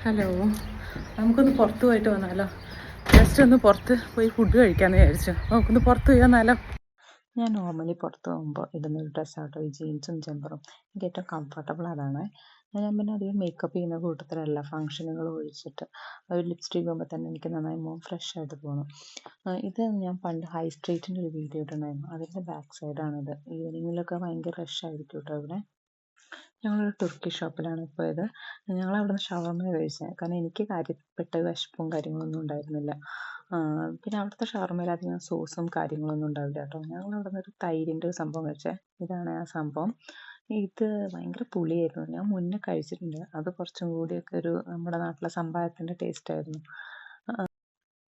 Hello, നമുക്കൊന്ന് പുറത്ത് പോയിട്ട് വന്നാലോ? ജസ്റ്റ് ഒന്ന് പുറത്ത് പോയി ഫുഡ് കഴിക്കാമെന്ന് വിചാരിച്ചു. നമുക്കൊന്ന് പുറത്ത് പോയി വന്നാലോ? ഞാൻ നോർമലി പുറത്ത് പോകുമ്പോൾ ഇടുന്നൊരു ഡ്രസ്സാട്ടോ ഈ ജീൻസും ജമ്പറും. എനിക്ക് ഏറ്റവും കംഫർട്ടബിൾ അതാണ്. ഞാൻ പിന്നെ അധികം മേക്കപ്പ് ചെയ്യുന്ന കൂട്ടത്തിലല്ല, ഫങ്ഷനുകൾ ഒഴിച്ചിട്ട് ഒരു ലിപ്സ്റ്റിക് ഇടുമ്പോൾ തന്നെ എനിക്ക് നന്നായി ഫ്രഷ് ആയിട്ട് തോന്നും. ഇത് ഞാൻ പണ്ട് ഹൈ സ്ട്രീറ്റിൻ്റെ ഒരു വീഡിയോ ഇട്ടുണ്ടായിരുന്നു. അതിൻ്റെ ബാക്ക് സൈഡാണിത്. ഈവനിങ്ങിലൊക്കെ ഭയങ്കര റഷ് ആയിരിക്കും കേട്ടോ ഇവിടെ. ഞങ്ങളൊരു തുർക്കി ഷോപ്പിലാണ് പോയത്. ഞങ്ങളവിടുന്ന് ഷവർമ്മ കഴിച്ചത്. കാരണം എനിക്ക് കാര്യപ്പെട്ട വിശപ്പും കാര്യങ്ങളൊന്നും ഉണ്ടായിരുന്നില്ല. പിന്നെ അവിടുത്തെ ഷവർമ്മയിൽ അധികം സോസും കാര്യങ്ങളൊന്നും ഉണ്ടാവില്ല കേട്ടോ. ഞങ്ങളവിടുന്ന് ഒരു തൈരിൻ്റെ ഒരു സംഭവം കഴിച്ചത്. ഇതാണ് ആ സംഭവം. ഇത് ഭയങ്കര പുളിയായിരുന്നു. ഞാൻ മുന്നേ കഴിച്ചിട്ടുണ്ട്. അത് കുറച്ചും കൂടിയൊക്കെ ഒരു നമ്മുടെ നാട്ടിലെ സംഭാരത്തിൻ്റെ ടേസ്റ്റായിരുന്നു.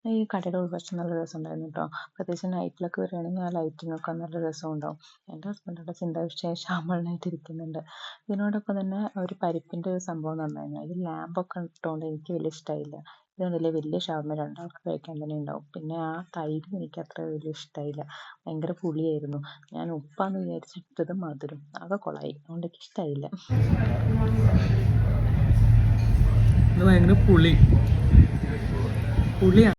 ഈ കടയുടെ ഉൾവശം നല്ല രസമുണ്ടായിരുന്നു കേട്ടോ. പ്രത്യേകിച്ച് നൈറ്റിലൊക്കെ വരികയാണെങ്കിൽ ആ ലൈറ്റിങ്ങൊക്കെ നല്ല രസമുണ്ടാവും. എൻ്റെ ഹസ്ബൻഡ് അവിടെ ചിന്താവിഷയ ഇരിക്കുന്നുണ്ട്. ഇതിനോടൊപ്പം തന്നെ ഒരു പരിപ്പിൻ്റെ ഒരു സംഭവം തന്നായിരുന്നു. അതിൽ ലാമ്പൊക്കെ ഇട്ടുകൊണ്ട് എനിക്ക് വലിയ ഇഷ്ടമായില്ല. ഇത് കണ്ടില്ലേ, വലിയ ഷവർമ്മ രണ്ടാൾക്ക് കഴിക്കാൻ തന്നെ ഉണ്ടാവും. പിന്നെ ആ തൈരും എനിക്ക് അത്ര വലിയ ഇഷ്ടമായില്ല. ഭയങ്കര പുളിയായിരുന്നു. ഞാൻ ഉപ്പാന്ന് വിചാരിച്ചിട്ടത് മധുരം. ആകെ കൊളായി. അതുകൊണ്ട് എനിക്ക് ഇഷ്ടമായില്ല. ഇത് ഭയങ്കര പുളിയാണ്.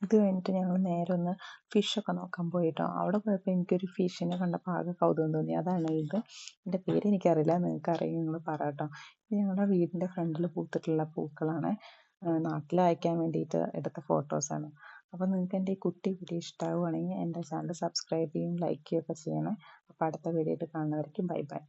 ഇത് കഴിഞ്ഞിട്ട് ഞങ്ങൾ നേരെ ഒന്ന് ഫിഷൊക്കെ നോക്കാൻ പോയിട്ടോ. അവിടെ പോയപ്പോൾ എനിക്കൊരു ഫിഷിനെ കണ്ടപ്പോൾ ആകെ കൗതുകം തോന്നി. അതാണ് ഇത്. എൻ്റെ പേര് എനിക്കറിയില്ല, നിങ്ങൾക്ക് അറിയാം നിങ്ങൾ പറ കേട്ടോ. ഇത് ഞങ്ങളുടെ വീടിൻ്റെ ഫ്രണ്ടിൽ പൂത്തിട്ടുള്ള പൂക്കളാണ്. നാട്ടിൽ അയക്കാൻ വേണ്ടിയിട്ട് എടുത്ത ഫോട്ടോസാണ്. അപ്പോൾ നിങ്ങൾക്ക് എൻ്റെ ഈ കുട്ടി വീഡിയോ ഇഷ്ടമാവുകയാണെങ്കിൽ എൻ്റെ ചാനൽ സബ്സ്ക്രൈബ് ചെയ്യും, ലൈക്ക് ചെയ്യുകയൊക്കെ ചെയ്യണേ. അപ്പോൾ അടുത്ത വീഡിയോ ആയിട്ട് കാണുന്നവരേക്കും ബൈ ബൈ.